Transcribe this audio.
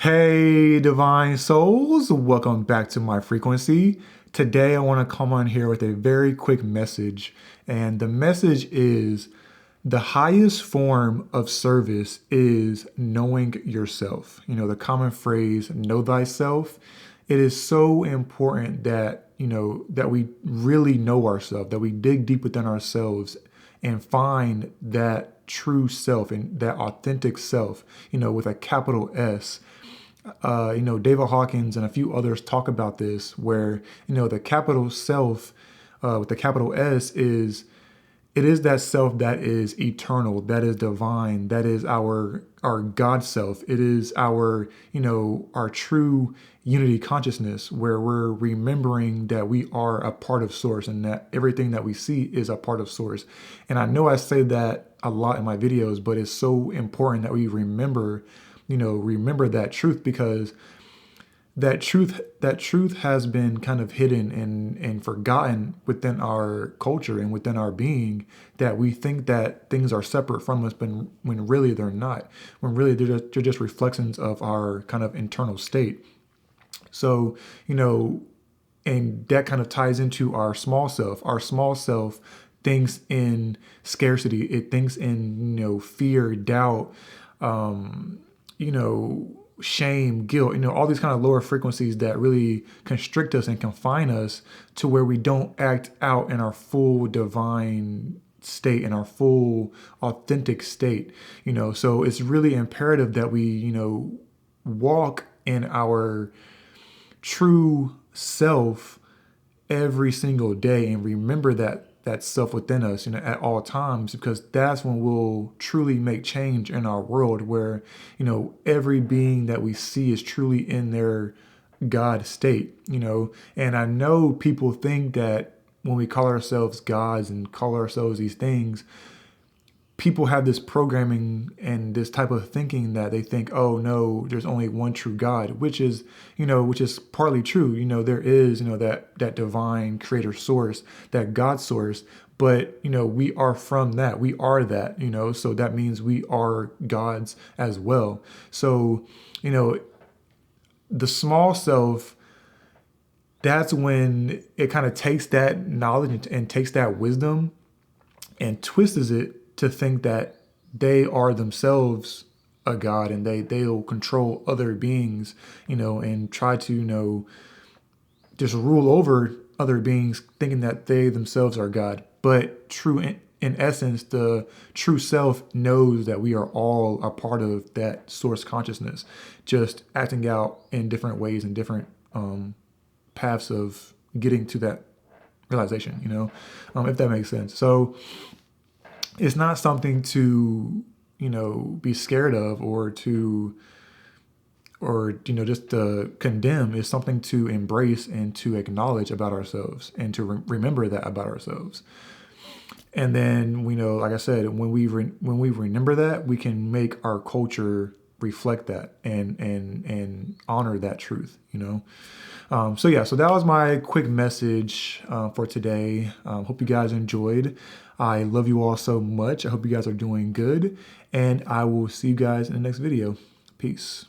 Hey, divine souls, welcome back to my frequency. Today, I want to come on here with a very quick message. And the message is the highest form of service is knowing yourself. You know, the common phrase, know thyself. It is so important that, that we really know ourselves, that we dig deep within ourselves and find that true self and that authentic self, with a capital S. David Hawkins and a few others talk about this, where the capital self with the capital S is that self that is eternal, that is divine, that is our God self. It is our true unity consciousness, where we're remembering that we are a part of Source and that everything that we see is a part of Source. And I know I say that a lot in my videos, but it's so important that we remember that truth, because that truth has been kind of hidden and forgotten within our culture and within our being, that we think that things are separate from us, but when really they're not, when really they're just reflections of our kind of internal state. So, and that kind of ties into our small self. Our small self thinks in scarcity. It thinks in, fear, doubt, shame, guilt, all these kind of lower frequencies that really constrict us and confine us to where we don't act out in our full divine state, in our full authentic state. So it's really imperative that we, walk in our true self every single day and remember that self within us, at all times, because that's when we'll truly make change in our world, where, every being that we see is truly in their God state, and I know people think that when we call ourselves gods and call ourselves these things, people have this programming and this type of thinking that they think, oh no, there's only one true God, which is partly true. There is, that divine creator source, that God source, but, we are from that. We are that, so that means we are gods as well. So, the small self, that's when it kind of takes that knowledge and takes that wisdom and twists it to think that they are themselves a god, and they'll control other beings, and try to, just rule over other beings, thinking that they themselves are God. But in essence, the true self knows that we are all a part of that source consciousness, just acting out in different ways and different paths of getting to that realization, if that makes sense. So it's not something to, be scared of, or just to condemn. Is something to embrace and to acknowledge about ourselves, and to remember that about ourselves. And then like I said, when we remember that, we can make our culture reflect that and honor that truth. So yeah, so that was my quick message for today. Hope you guys enjoyed. I love you all so much. I hope you guys are doing good, and I will see you guys in the next video. Peace.